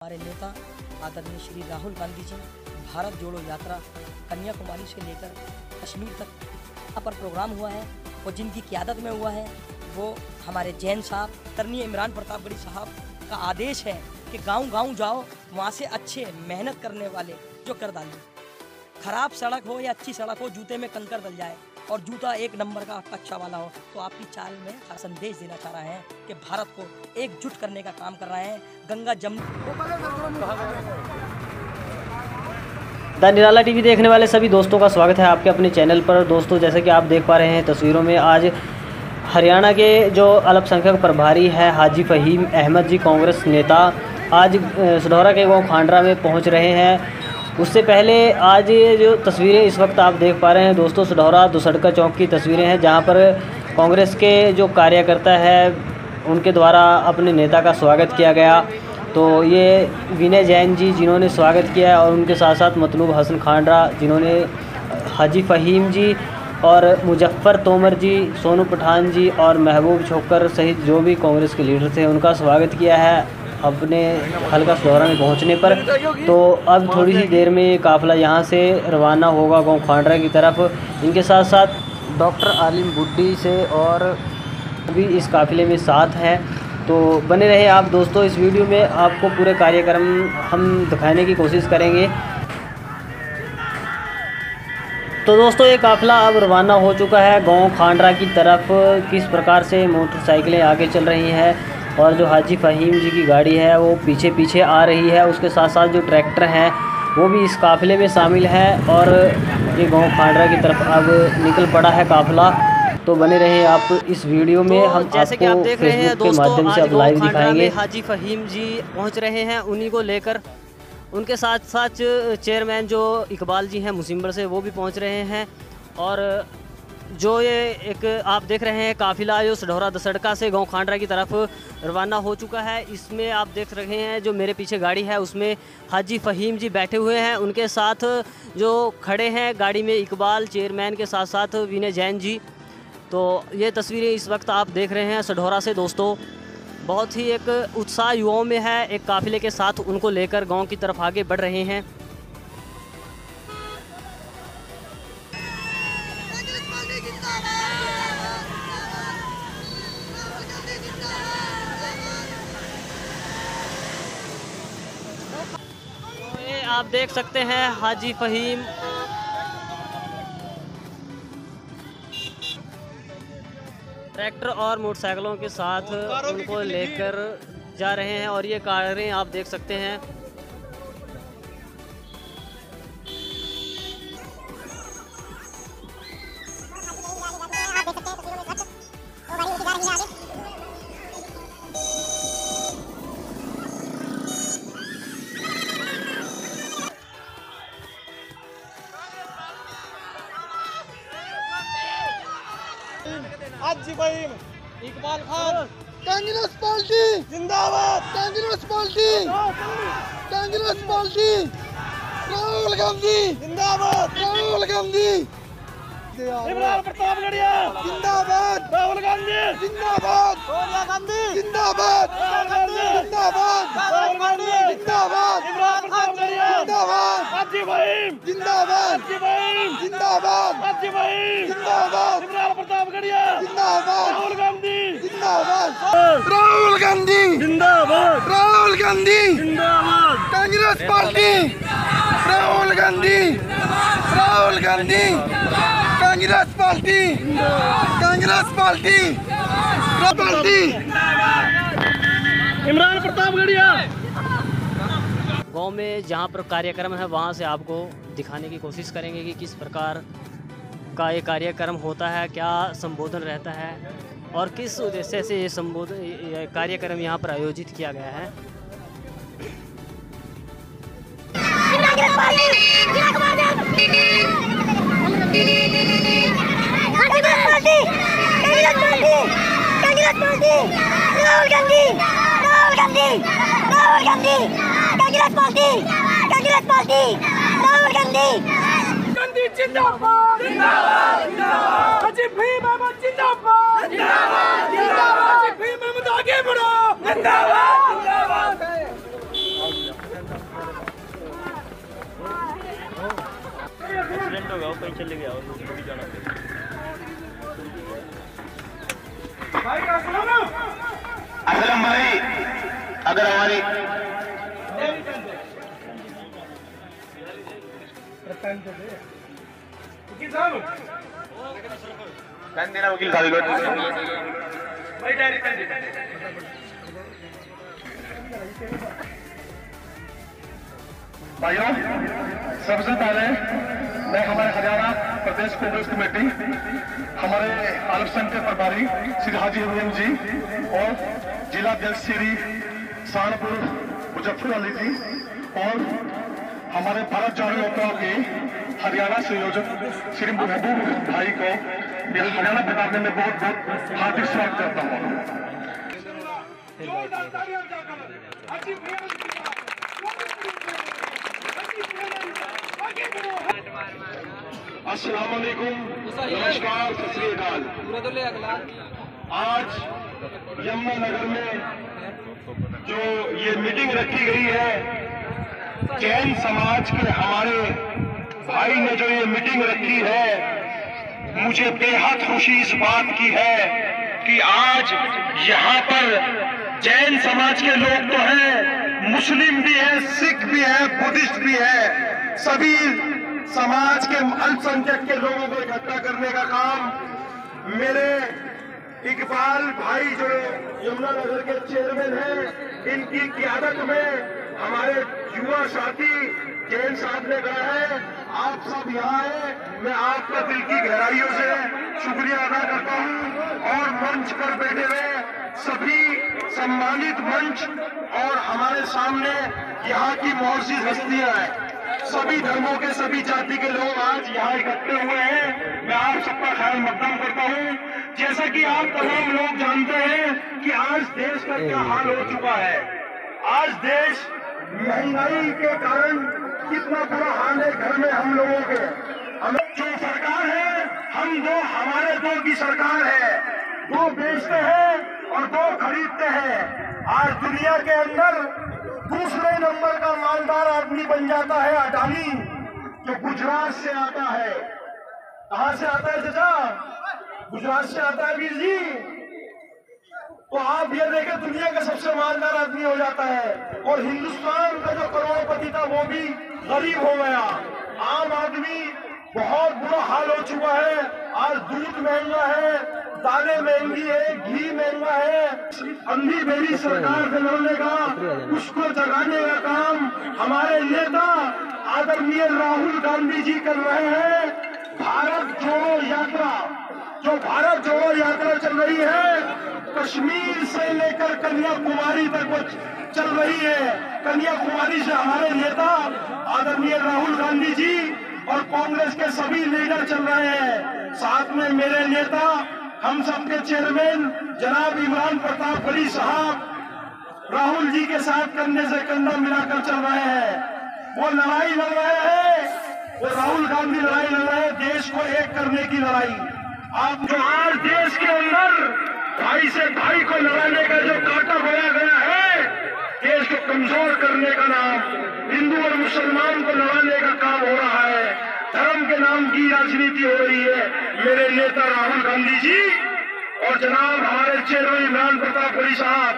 हमारे नेता आदरणीय श्री राहुल गांधी जी भारत जोड़ो यात्रा कन्याकुमारी से लेकर कश्मीर तक पर प्रोग्राम हुआ है और जिनकी क़यादत में हुआ है वो हमारे जैन साहब आदरणीय इमरान प्रतापगढ़ी साहब का आदेश है कि गांव-गांव जाओ, वहाँ से अच्छे मेहनत करने वाले जो कर डालें। खराब सड़क हो या अच्छी सड़क हो, जूते में कंकर डल जाए और जूता एक नंबर का अच्छा वाला हो, तो आपकी चाल में संदेश देना चाह रहे हैं कि भारत को एकजुट करने का काम कर रहे हैं। Ganga Jamuna the Nirala TV देखने वाले सभी दोस्तों का स्वागत है आपके अपने चैनल पर। दोस्तों, जैसे कि आप देख पा रहे हैं तस्वीरों में, आज हरियाणा के जो अल्पसंख्यक प्रभारी है हाजी फ़हीम अहमद जी, कांग्रेस नेता, आज सढौरा के गाँव खांडरा में पहुंच रहे हैं। उससे पहले आज ये जो तस्वीरें इस वक्त आप देख पा रहे हैं दोस्तों, सढौरा दुसड़का चौक की तस्वीरें हैं, जहां पर कांग्रेस के जो कार्यकर्ता है उनके द्वारा अपने नेता का स्वागत किया गया। तो ये विनय जैन जी जिन्होंने स्वागत किया और उनके साथ साथ मतलूब हसन खांडरा जिन्होंने हाजी फ़हीम जी और मुजफ्फर तोमर जी, सोनू पठान जी और महबूब छोकर सहित जो भी कांग्रेस के लीडर थे उनका स्वागत किया है अपने हल्का सढौरा में पहुंचने पर। तो अब थोड़ी सी देर में ये काफ़िला यहाँ से रवाना होगा गाँव खांडरा की तरफ। इनके साथ साथ डॉक्टर आलिम बुड्ढी से और भी इस काफ़िले में साथ हैं। तो बने रहे आप दोस्तों, इस वीडियो में आपको पूरे कार्यक्रम हम दिखाने की कोशिश करेंगे। तो दोस्तों, ये काफ़िला अब रवाना हो चुका है गांव खांडरा की तरफ। किस प्रकार से मोटरसाइकिलें आगे चल रही हैं और जो हाजी फ़हीम जी की गाड़ी है वो पीछे पीछे आ रही है। उसके साथ साथ जो ट्रैक्टर हैं वो भी इस काफ़िले में शामिल है और ये गांव खांडरा की तरफ अब निकल पड़ा है काफ़िला। तो बने रहे आप इस वीडियो में। तो हम जैसे कि आप देख रहे हैं दोस्तों, आज गाँव खांडरा में हाजी फ़हीम जी पहुंच रहे हैं। उन्हीं को लेकर उनके साथ साथ चेयरमैन जो इकबाल जी हैं मुसिम्बर से, वो भी पहुंच रहे हैं। और जो ये एक आप देख रहे हैं काफ़िला जो सढौरा दसड़का से गाँव खांडरा की तरफ रवाना हो चुका है। इसमें आप देख रहे हैं जो मेरे पीछे गाड़ी है उसमें हाजी फ़हीम जी बैठे हुए हैं। उनके साथ जो खड़े हैं गाड़ी में इकबाल, चेयरमैन के साथ साथ विनय जैन जी। तो ये तस्वीरें इस वक्त आप देख रहे हैं सढौरा से दोस्तों। बहुत ही एक उत्साह युवाओं में है, एक काफ़िले के साथ उनको लेकर गांव की तरफ आगे बढ़ रहे हैं। तो ये आप देख सकते हैं हाजी फ़हीम ट्रैक्टर और मोटरसाइकिलों के साथ उनको लेकर जा रहे हैं और ये कारें आप देख सकते हैं। हाजी फ़हीम, इकबाल खान, कांग्रेस पार्टी जिंदाबाद, कांग्रेस पार्टी, कांग्रेस पार्टी, राहुल गांधी जिंदाबाद, राहुल गांधी, इमरान प्रतापगढ़ी जिंदाबाद, राहुल गांधी जिंदाबाद, सोनिया गांधी जिंदाबाद, राहुल गांधी जिंदाबाद, राहुल गांधी जिंदाबाद, इमरान प्रतापगढ़ी जिंदाबाद, हाजी फ़हीम जिंदाबाद, हाजी फ़हीम जिंदाबाद, हाजी फ़हीम जिंदाबाद, इमरान प्रतापगढ़ी जिंदाबाद, राहुल गांधी जिंदाबाद, राहुल गांधी जिंदाबाद, राहुल गांधी जिंदाबाद, Congress party, Rahul Gandhi, Rahul Gandhi, Congress party, Congress party, party, Imran Pratapgarhi. गांव में जहां पर कार्यक्रम है वहां से आपको दिखाने की कोशिश करेंगे कि किस प्रकार का ये कार्यक्रम होता है, क्या संबोधन रहता है और किस उद्देश्य से ये कार्यक्रम यहाँ पर आयोजित किया गया है। राहुल गांधी, राहुल गांधी, राहुल गांधी, कांग्रेस पार्टी, कांग्रेस पार्टी, राहुल गांधी, गांधी जिंदाबाद, जिंदाबाद, जिंदाबाद, हाजी फ़हीम अहमद जिंदाबाद, जिंदाबाद, जिंदाबाद, हाजी फ़हीम अहमद आगे बढ़ो, जिंदाबाद, जिंदाबाद। एक्सीडेंट हो गया, वो कहीं चले गया और भी जाना असलम भाई, अगर हमारी वकील भाइयों, सबसे पहले मैं हमारे हरियाणा प्रदेश कांग्रेस कमेटी, हमारे अल्पसंख्यक के प्रभारी श्री हाजी इब्राहिम जी और जिला अध्यक्ष श्री सहारनपुर मुजफ्फर अली जी और हमारे भारत जोड़ो यात्रा के हरियाणा संयोजक श्री महबूब भाई को हरियाणा पधारने में बहुत बहुत हार्दिक स्वागत करता हूँ। अस्सलाम वालेकुम, नमस्कार, सत श्री अकाल। आज यमुनानगर में जो ये मीटिंग रखी गई है, जैन समाज के हमारे भाई ने जो ये मीटिंग रखी है, मुझे बेहद खुशी इस बात की है कि आज यहाँ पर जैन समाज के लोग तो हैं, मुस्लिम भी है, सिख भी है, बुद्धिस्ट भी है, सभी समाज के अल्पसंख्यक के लोगों को इकट्ठा करने का काम मेरे इकबाल भाई जो यमुनानगर के चेयरमैन हैं, इनकी क़ियादत में हमारे युवा साथी जैन साहब ने कहा है। आप सब यहाँ हैं, मैं आपका दिल की गहराइयों से शुक्रिया अदा करता हूँ और मंच पर बैठे हुए सभी सम्मानित मंच और हमारे सामने यहाँ की मौजूद हस्तियां हैं, सभी धर्मों के सभी जाति के लोग आज यहाँ इकट्ठे हुए हैं। मैं आप सबका ख्याल मकदम करता हूँ। जैसा कि आप तमाम लोग जानते हैं कि आज देश का क्या हाल हो चुका है। आज देश महंगाई के कारण कितना बुरा हाल है घर में हम लोगों के। हम जो सरकार है, हम दो हमारे दो की सरकार है, दो बेचते हैं और दो खरीदते हैं। आज दुनिया के अंदर दूसरे नंबर का मालदार आदमी बन जाता है अडानी, जो गुजरात से आता है। कहाँ से आता है चाचा? गुजरात से आता है वीर जी। तो आप ये देखें, दुनिया का सबसे मालदार आदमी हो जाता है और हिंदुस्तान का जो करोड़पति था वो भी गरीब हो गया। आम आदमी बहुत बुरा हाल हो चुका है। आज दूध महंगा है, दालें महंगी है, घी महंगा है। अंधी बेरी सरकार से लड़ने का, उसको जगाने का काम हमारे नेता आदरणीय राहुल गांधी जी कर रहे हैं। भारत जोड़ो यात्रा, जो भारत जोड़ो यात्रा चल रही है, कश्मीर से लेकर कन्याकुमारी तक वो चल रही है। कन्याकुमारी से हमारे नेता आदरणीय राहुल गांधी जी और कांग्रेस के सभी लीडर चल रहे हैं। साथ में मेरे नेता, हम सबके चेयरमैन जनाब इमरान प्रताप गढ़ी साहब राहुल जी के साथ कंधे से कंधा मिलाकर चल रहे हैं। वो लड़ाई लड़ रहे हैं, वो राहुल गांधी लड़ाई लड़ रहे हैं, देश को एक करने की लड़ाई। आप जो आज देश के अंदर भाई से भाई को लड़ाने का जो कांटा बोया गया है, देश को कमजोर करने का नाम, हिंदू और मुसलमान को लड़ाने का काम हो रहा है, धर्म के नाम की राजनीति हो रही है। मेरे नेता राहुल गांधी जी और जनाब हमारे चेयरमैन इमरान प्रताप गढ़ी साहब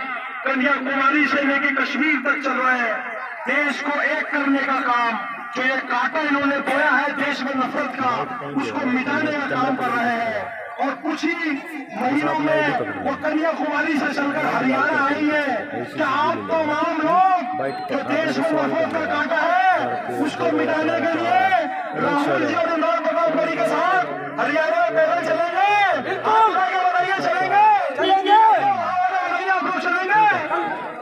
कन्याकुमारी से लेकर कश्मीर तक चल रहे हैं। देश को एक करने का काम, जो ये कांटा इन्होंने बोया है देश में नफरत का, उसको मिटाने का काम कर रहे हैं। और कुछ ही महीनों में वो कन्याकुमारी से चलकर हरियाणा आई है। क्या आप तमाम लोग जो देश में नफरत का कांटा है, उसको मिटाने के लिए राहुल जी और इमरान प्रताप गढ़ी के साथ हरियाणा में पैदल चलेंगे? आप आगे बताइए, चलेंगे? चलेंगे? बताइए आप लोग चलेंगे?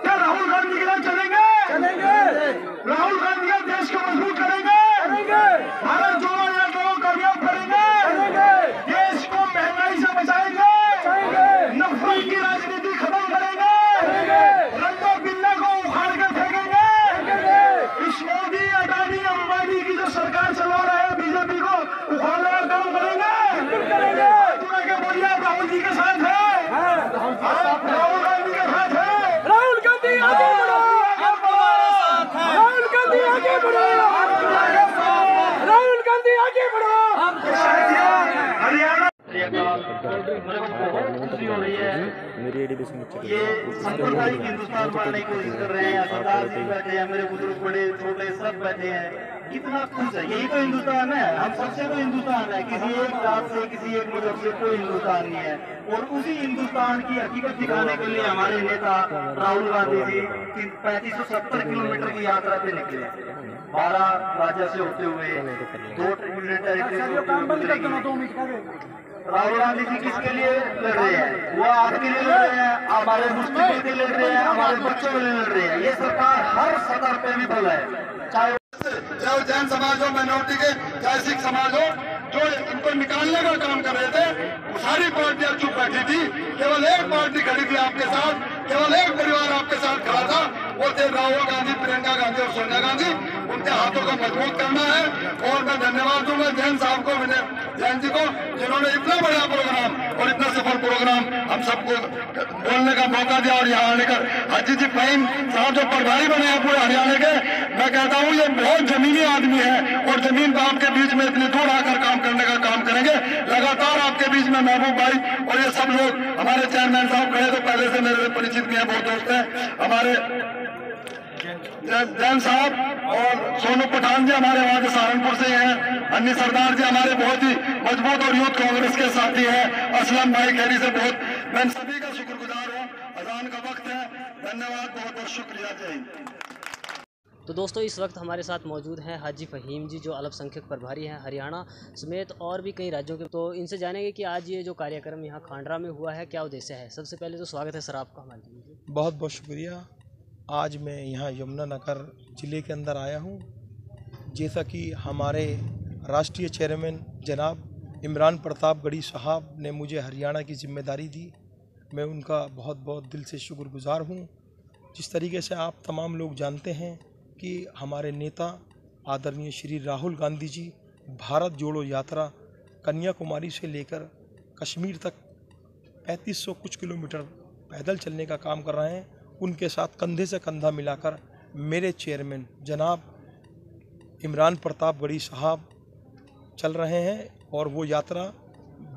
क्या राहुल गांधी के साथ चलेंगे? चलेंगे। राहुल गांधी का देश को मजबूत करेंगे? करेंगे। भारत जोड़ो यात्रा को कामयाब करेंगे? करेंगे। देश को महंगाई से बचाएंगे? बचाएंगे। नफरत की राजनीति खत्म करेंगे? करेंगे। रंगो बिल्ला को उखाड़ कर फेंकेंगे? फेंकेंगे। इस मोदी अडानी अंबानी की जो सरकार चला रहे हैं, बीजेपी को उखाड़ने का काम करेंगे? बिल्कुल करेंगे। के बोलिए राहुल जी के हो रही है। ये सांप्रदायिक हिंदुस्तान बनाने की कोशिश कर रहे हैं। सरदार जी बैठे हैं, मेरे बुजुर्ग बड़े छोटे सब बैठे हैं, कितना खुश है। यही तो हिंदुस्तान है, हम सबसे तो हिंदुस्तान है, किसी एक जात से किसी एक मजहब से कोई हिंदुस्तान नहीं है। और उसी हिंदुस्तान की हकीकत दिखाने के लिए हमारे नेता राहुल गांधी जी 3570 किलोमीटर की यात्रा पे निकले, 12 राज्य से होते हुए 2 यूनियन टेरिटरी से होते हुए। राहुल गांधी जी किसके लिए लड़ रहे हैं? वो आपके लिए लड़ रहे हैं, हमारे मुस्लिमों के लिए लड़ रहे हैं, हमारे बच्चों के लिए लड़ रहे हैं। ये सरकार हर सतर पे विफल है, चाहे जैन समाज हो, माइनॉरिटी के, चाहे सिख समाज हो, जो इनको निकालने का काम कर रहे थे, वो सारी पार्टियां चुप बैठी थी। केवल एक पार्टी खड़ी थी आपके साथ, केवल एक परिवार आपके साथ खड़ा था, वो थे राहुल गांधी, प्रियंका गांधी और सोनिया गांधी। उनके हाथों को मजबूत करना है। और मैं धन्यवाद दूंगा जैन साहब को, विनय जैन जी को, जिन्होंने इतना बड़ा प्रोग्राम और इतना सफल प्रोग्राम हम सबको बोलने का मौका दिया। और यहाँ आने कर हाजी जी फहीम साहब जो प्रभारी बने हैं पूरे हरियाणा के, मैं कहता हूँ ये बहुत जमीनी आदमी है और जमीन बाप के बीच में इतनी दूर आकर काम करने का काम करेंगे। लगातार आपके बीच में महबूब भाई और ये सब लोग, हमारे चेयरमैन साहब खड़े तो पहले से मेरे परिचित भी हैं, बहुत दोस्त हैं, हमारे जैन साहब और सोनू पठान जी हमारे वहाँ के सहारनपुर से हैं, अन्य सरदार जी हमारे बहुत ही मजबूत और यूथ कांग्रेस के साथी हैं, असलम भाई खैरी से बहुत, मैं सभी का शुक्रगुजार हूँ। अजान का वक्त है, धन्यवाद, बहुत बहुत शुक्रिया, जय हिंद। तो दोस्तों इस वक्त हमारे साथ मौजूद हैं हाजी फहीम जी, जो अल्पसंख्यक प्रभारी हैं हरियाणा समेत और भी कई राज्यों के। तो इनसे जानेंगे कि आज ये जो कार्यक्रम यहाँ खांडरा में हुआ है क्या उद्देश्य है। सबसे पहले तो स्वागत है सर आपका हमारे जी। बहुत बहुत शुक्रिया। आज मैं यहाँ यमुनानगर ज़िले के अंदर आया हूँ। जैसा कि हमारे राष्ट्रीय चेयरमैन जनाब इमरान प्रताप गढ़ी साहब ने मुझे हरियाणा की जिम्मेदारी दी, मैं उनका बहुत बहुत दिल से शुक्रगुजार हूँ। जिस तरीके से आप तमाम लोग जानते हैं कि हमारे नेता आदरणीय श्री राहुल गांधी जी भारत जोड़ो यात्रा कन्याकुमारी से लेकर कश्मीर तक 3500 कुछ किलोमीटर पैदल चलने का काम कर रहे हैं। उनके साथ कंधे से कंधा मिलाकर मेरे चेयरमैन जनाब इमरान प्रताप गढ़ी साहब चल रहे हैं और वो यात्रा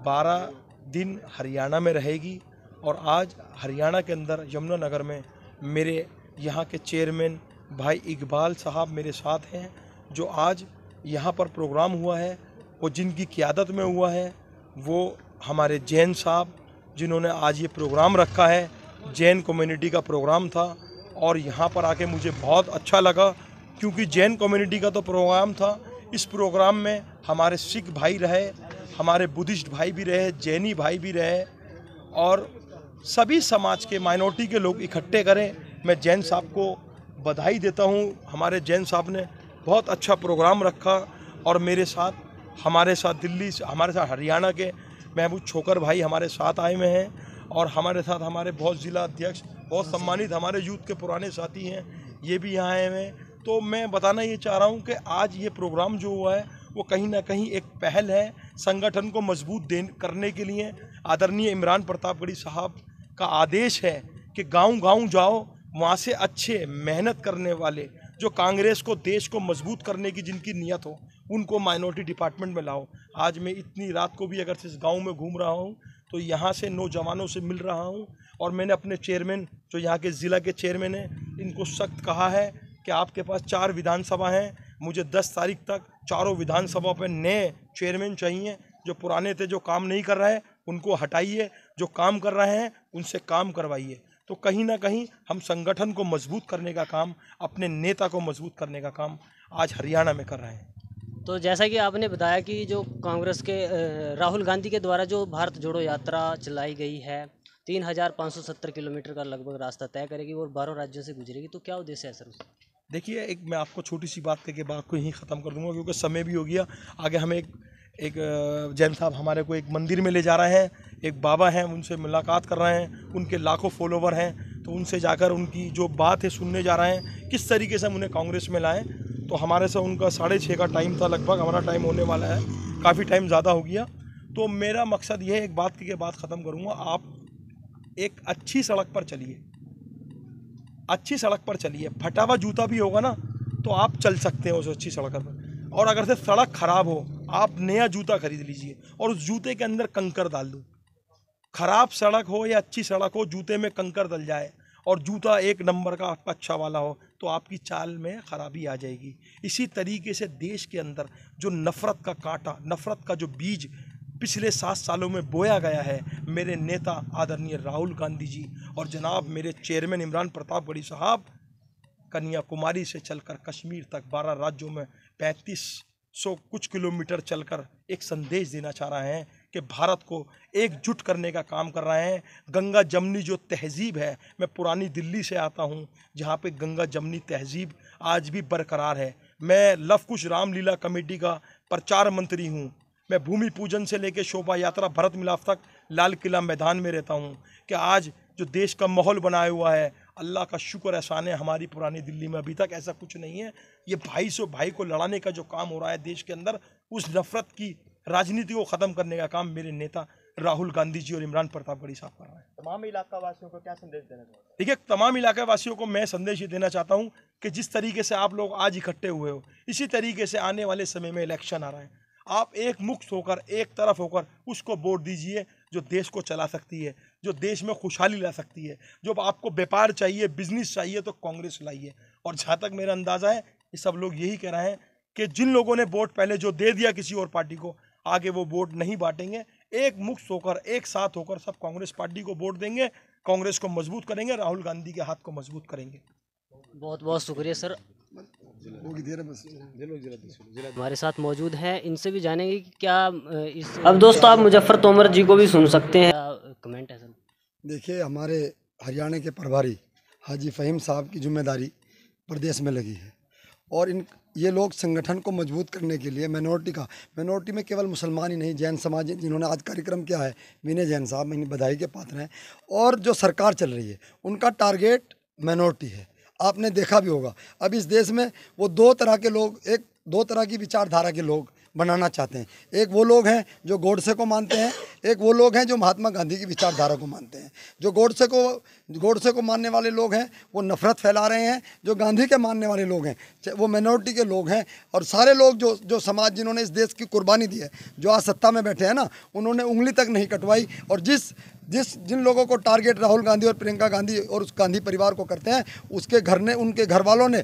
12 दिन हरियाणा में रहेगी। और आज हरियाणा के अंदर यमुनानगर में मेरे यहाँ के चेयरमैन भाई इकबाल साहब मेरे साथ हैं, जो आज यहाँ पर प्रोग्राम हुआ है वो जिनकी क़यादत में हुआ है, वो हमारे जैन साहब जिन्होंने आज ये प्रोग्राम रखा है। जैन कम्युनिटी का प्रोग्राम था और यहाँ पर आके मुझे बहुत अच्छा लगा, क्योंकि जैन कम्युनिटी का तो प्रोग्राम था। इस प्रोग्राम में हमारे सिख भाई रहे, हमारे बुद्धिस्ट भाई भी रहे, जैनी भाई भी रहे और सभी समाज के माइनॉरिटी के लोग इकट्ठे करें। मैं जैन साहब को बधाई देता हूँ। हमारे जैन साहब ने बहुत अच्छा प्रोग्राम रखा और मेरे साथ, हमारे साथ दिल्ली से, हमारे साथ हरियाणा के महबूब छोकर भाई हमारे साथ आए हुए हैं और हमारे साथ हमारे बहुत ज़िला अध्यक्ष, बहुत सम्मानित हमारे यूथ के पुराने साथी हैं, ये भी यहाँ आए हुए हैं। तो मैं बताना ये चाह रहा हूँ कि आज ये प्रोग्राम जो हुआ है वो कहीं ना कहीं एक पहल है संगठन को मजबूत करने के लिए। आदरणीय इमरान प्रताप गढ़ी साहब का आदेश है कि गांव-गांव जाओ, वहाँ से अच्छे मेहनत करने वाले जो कांग्रेस को, देश को मजबूत करने की जिनकी नीयत हो, उनको माइनॉरिटी डिपार्टमेंट में लाओ। आज मैं इतनी रात को भी अगर से इस गाँव में घूम रहा हूँ तो यहाँ से नौजवानों से मिल रहा हूँ और मैंने अपने चेयरमैन जो यहाँ के ज़िला के चेयरमैन हैं इनको सख्त कहा है कि आपके पास 4 विधानसभा हैं, मुझे 10 तारीख तक चारों विधानसभा पर नए चेयरमैन चाहिए। जो पुराने थे, जो काम नहीं कर रहे हैं उनको हटाइए, जो काम कर रहे हैं उनसे काम करवाइए। तो कहीं ना कहीं हम संगठन को मजबूत करने का काम, अपने नेता को मजबूत करने का काम आज हरियाणा में कर रहे हैं। तो जैसा कि आपने बताया कि जो कांग्रेस के राहुल गांधी के द्वारा जो भारत जोड़ो यात्रा चलाई गई है 3570 किलोमीटर का लगभग रास्ता तय करेगी और 12 राज्यों से गुजरेगी, तो क्या उद्देश्य है सर उसका? देखिए, एक मैं आपको छोटी सी बात करके बात को यहीं ख़त्म कर दूंगा क्योंकि समय भी हो गया। आगे हमें एक जैन साहब हमारे को एक मंदिर में ले जा रहे हैं, एक बाबा हैं, उनसे मुलाकात कर रहे हैं, उनके लाखों फॉलोवर हैं, तो उनसे जाकर उनकी जो बात है सुनने जा रहे हैं, किस तरीके से हम उन्हें कांग्रेस में लाएं। तो हमारे से उनका 6:30 का टाइम था, लगभग हमारा टाइम होने वाला है, काफ़ी टाइम ज़्यादा हो गया। तो मेरा मकसद ये है, एक बात की बात ख़त्म करूँगा, आप एक अच्छी सड़क पर चलिए, अच्छी सड़क पर चलिए। फटा हुआ जूता भी होगा ना तो आप चल सकते हैं उस अच्छी सड़क पर, और अगर से सड़क ख़राब हो आप नया जूता खरीद लीजिए और उस जूते के अंदर कंकर डाल दो, खराब सड़क हो या अच्छी सड़क हो, जूते में कंकर डल जाए और जूता एक नंबर का आपका अच्छा वाला हो तो आपकी चाल में खराबी आ जाएगी। इसी तरीके से देश के अंदर जो नफ़रत का कांटा, नफ़रत का जो बीज पिछले 7 सालों में बोया गया है, मेरे नेता आदरणीय राहुल गांधी जी और जनाब मेरे चेयरमैन इमरान प्रतापगढ़ी साहब कन्याकुमारी से चलकर कश्मीर तक 12 राज्यों में 3500 कुछ किलोमीटर चलकर एक संदेश देना चाह रहे हैं कि भारत को एकजुट करने का काम कर रहे हैं। गंगा जमनी जो तहजीब है, मैं पुरानी दिल्ली से आता हूं, जहां पे गंगा जमनी तहजीब आज भी बरकरार है। मैं लव कुश रामलीला कमेटी का प्रचार मंत्री हूं। मैं भूमि पूजन से लेकर शोभा यात्रा भरत मिलाप तक लाल किला मैदान में रहता हूं कि आज जो देश का माहौल बनाया हुआ है, अल्लाह का शुक्र एहसान है, हमारी पुरानी दिल्ली में अभी तक ऐसा कुछ नहीं है। ये भाई से भाई को लड़ाने का जो काम हो रहा है देश के अंदर, उस नफरत की राजनीति को ख़त्म करने का काम मेरे नेता राहुल गांधी जी और इमरान प्रतापगढ़ी साहब कर रहे हैं। तमाम इलाका वासियों को क्या संदेश देना चाहते हैं? देखिए, तमाम इलाका वासियों को मैं संदेश ये देना चाहता हूँ कि जिस तरीके से आप लोग आज इकट्ठे हुए हो, इसी तरीके से आने वाले समय में इलेक्शन आ रहा है, आप एक मुक्त होकर, एक तरफ होकर उसको वोट दीजिए जो देश को चला सकती है, जो देश में खुशहाली ला सकती है। जो आपको व्यापार चाहिए, बिजनेस चाहिए तो कांग्रेस लाइए। और जहाँ तक मेरा अंदाज़ा है, ये सब लोग यही कह रहे हैं कि जिन लोगों ने वोट पहले जो दे दिया किसी और पार्टी को, आगे वो वोट नहीं बांटेंगे। एक मुक्त होकर, एक साथ होकर सब कांग्रेस पार्टी को वोट देंगे, कांग्रेस को मजबूत करेंगे, राहुल गांधी के हाथ को मजबूत करेंगे। बहुत बहुत शुक्रिया सर। हमारे साथ मौजूद हैं, इनसे भी जानेंगे कि क्या इस। अब दोस्तों आप मुजफ्फर तोमर जी को भी सुन सकते हैं। कमेंट है सर। देखिए, हमारे हरियाणा के प्रभारी हाजी फ़हीम साहब की जिम्मेदारी प्रदेश में लगी है और ये लोग संगठन को मजबूत करने के लिए मिनोरिटी में केवल मुसलमान ही नहीं, जैन समाज जिन्होंने आज कार्यक्रम किया है, विनय जैन साहब इन्हें बधाई के पात्र हैं। और जो सरकार चल रही है उनका टारगेट मिनोरिटी है। आपने देखा भी होगा अब इस देश में वो दो तरह की विचारधारा के लोग बनाना चाहते हैं। एक वो लोग हैं जो गोडसे को मानते हैं, एक वो लोग हैं जो महात्मा गांधी की विचारधारा को मानते हैं। जो गोडसे को मानने वाले लोग हैं वो नफ़रत फैला रहे हैं, जो गांधी के मानने वाले लोग हैं वो मिनोरिटी के लोग हैं। और सारे लोग जो समाज जिन्होंने इस देश की कुर्बानी दी है, जो आज सत्ता में बैठे हैं ना, उन्होंने उंगली तक नहीं कटवाई। और जिन लोगों को टारगेट राहुल गांधी और प्रियंका गांधी और उस गांधी परिवार को करते हैं, उनके घर वालों ने,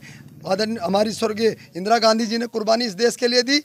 हमारी स्वर्गीय इंदिरा गांधी जी ने कुर्बानी इस देश के लिए दी,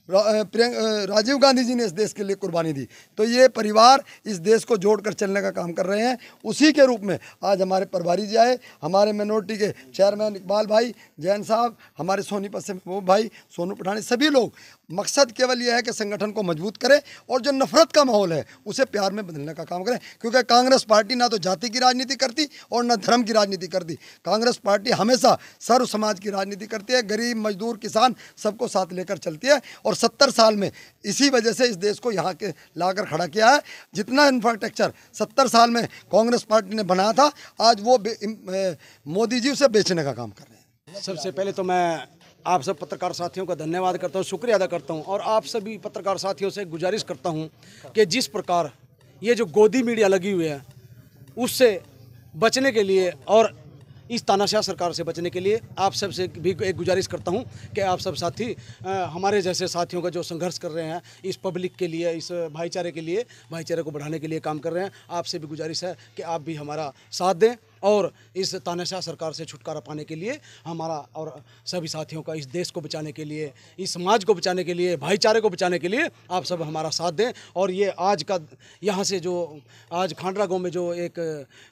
राजीव गांधी जी ने इस देश के लिए कुर्बानी दी। तो ये परिवार इस देश को जोड़कर चलने का काम कर रहे हैं। उसी के रूप में आज हमारे प्रभारी जी आए, हमारे मिनोरिटी के चेयरमैन इकबाल भाई, जैन साहब, हमारे सोनीपत से महबूब भाई, सोनू पठानी, सभी लोग। मकसद केवल यह है कि संगठन को मजबूत करें और जो नफरत का माहौल है उसे प्यार में बदलने का काम करें। क्योंकि कांग्रेस पार्टी ना तो जाति की राजनीति करती और ना धर्म की राजनीति करती। कांग्रेस पार्टी हमेशा सर्व समाज की राजनीति करती है, गरीब, मजदूर, किसान सबको साथ लेकर चलती है। और 70 साल में इसी वजह से इस देश को यहाँ के लाकर खड़ा किया है। जितना इंफ्रास्ट्रक्चर 70 साल में कांग्रेस पार्टी ने बनाया था, आज वो मोदी जी उसे बेचने का काम कर रहे हैं। सबसे पहले तो मैं आप सब पत्रकार साथियों का धन्यवाद करता हूं, शुक्रिया अदा करता हूं और आप सभी पत्रकार साथियों से गुजारिश करता हूं कि जिस प्रकार ये जो गोदी मीडिया लगी हुई है उससे बचने के लिए और इस तानाशाह सरकार से बचने के लिए आप सब से भी एक गुजारिश करता हूं कि आप सब साथी हमारे जैसे साथियों का जो संघर्ष कर रहे हैं इस पब्लिक के लिए, इस भाईचारे के लिए, भाईचारे को बढ़ाने के लिए काम कर रहे हैं, आपसे भी गुजारिश है कि आप भी हमारा साथ दें और इस तानाशाह सरकार से छुटकारा पाने के लिए हमारा और सभी साथियों का, इस देश को बचाने के लिए, इस समाज को बचाने के लिए, भाईचारे को बचाने के लिए आप सब हमारा साथ दें। और ये आज का यहाँ से जो आज खांडरा गांव में जो एक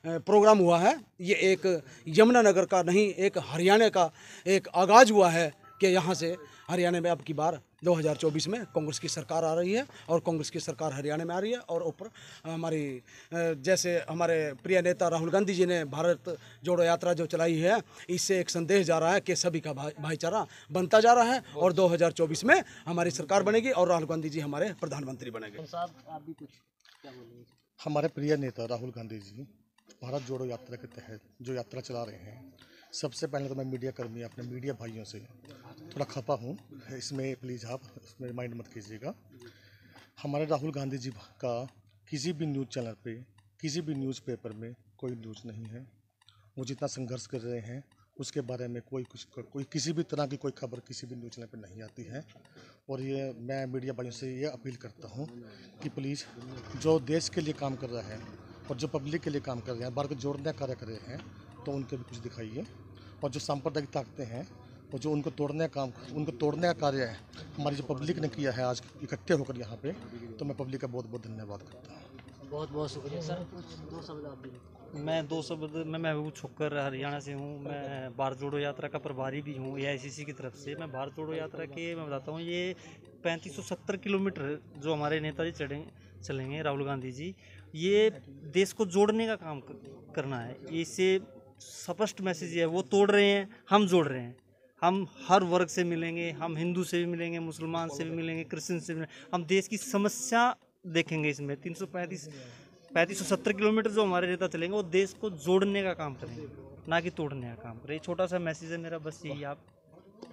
प्रोग्राम हुआ है, ये एक यमुनानगर का नहीं, एक हरियाणा का एक आगाज़ हुआ है कि यहाँ से हरियाणा में अब की बार 2024 में कांग्रेस की सरकार आ रही है और कांग्रेस की सरकार हरियाणा में आ रही है। और ऊपर हमारी जैसे हमारे प्रिय नेता राहुल गांधी जी ने भारत जोड़ो यात्रा जो चलाई है, इससे एक संदेश जा रहा है कि सभी का भाईचारा बनता जा रहा है और 2024 में हमारी सरकार बनेगी और राहुल गांधी जी हमारे प्रधानमंत्री बनेंगे। साहब आप भी कुछ क्या बोलेंगे? हमारे प्रिय नेता राहुल गांधी जी भारत जोड़ो यात्रा के तहत जो यात्रा चला रहे हैं, सबसे पहले तो मैं मीडिया कर्मी, अपने मीडिया भाइयों से थोड़ा खपा हूँ, इसमें प्लीज़ आप इसमें माइंड मत कीजिएगा। हमारे राहुल गांधी जी का किसी भी न्यूज़ चैनल पे, किसी भी न्यूज़पेपर में कोई न्यूज़ नहीं है। वो जितना संघर्ष कर रहे हैं उसके बारे में कोई किसी भी तरह की कोई खबर किसी भी न्यूज़ चैनल पर नहीं आती है। और ये मैं मीडिया भाइयों से ये अपील करता हूँ कि प्लीज़ जो देश के लिए काम कर रहा है और जो पब्लिक के लिए काम कर रहे हैं, भारत को जोड़ने का कार्य कर रहे हैं, तो उनके भी कुछ दिखाइए। और जो सांप्रदायिक ताकतें हैं और जो उनको तोड़ने का कार्य है हमारी जो पब्लिक ने किया है आज इकट्ठे होकर यहाँ पे, तो मैं पब्लिक का बहुत बहुत धन्यवाद करता हूँ। बहुत बहुत शुक्रिया सर। 2 शब्द आप भी। मैं 2 शब्द मैं महबूब छोकर हरियाणा से हूँ। मैं भारत जोड़ो यात्रा का प्रभारी भी हूँ AICC की तरफ से। मैं भारत जोड़ो यात्रा के मैं बताता हूँ, ये 3570 किलोमीटर जो हमारे नेताजी चलेंगे राहुल गांधी जी, ये देश को जोड़ने का काम करना है। इससे स्पष्ट मैसेज है, वो तोड़ रहे हैं, हम जोड़ रहे हैं। हम हर वर्ग से मिलेंगे, हम हिंदू से भी मिलेंगे, मुसलमान से भी मिलेंगे, क्रिश्चियन से भी मिलेंगे। हम देश की समस्या देखेंगे इसमें। 3570 किलोमीटर जो हमारे नेता चलेंगे वो देश को जोड़ने का काम करेंगे, ना कि तोड़ने का काम करेंगे। छोटा सा मैसेज है मेरा, बस यही। आप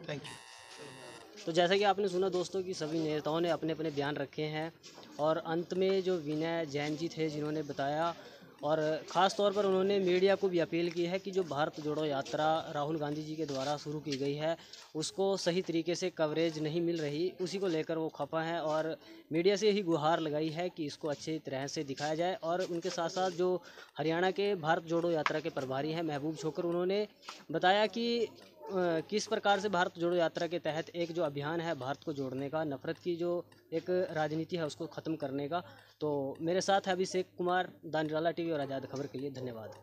थैंक यू। तो जैसा कि आपने सुना दोस्तों कि सभी नेताओं ने अपने अपने बयान रखे हैं, और अंत में जो विनय जैन जी थे जिन्होंने बताया, और ख़ास तौर पर उन्होंने मीडिया को भी अपील की है कि जो भारत जोड़ो यात्रा राहुल गांधी जी के द्वारा शुरू की गई है उसको सही तरीके से कवरेज नहीं मिल रही, उसी को लेकर वो खफा हैं, और मीडिया से ही गुहार लगाई है कि इसको अच्छी तरह से दिखाया जाए। और उनके साथ साथ जो हरियाणा के भारत जोड़ो यात्रा के प्रभारी हैं महबूब छोकर, उन्होंने बताया कि किस प्रकार से भारत जोड़ो यात्रा के तहत एक जो अभियान है भारत को जोड़ने का, नफ़रत की जो एक राजनीति है उसको ख़त्म करने का। तो मेरे साथ है Abhishek Kumar, the Nirala TV और आज़ाद खबर के लिए धन्यवाद।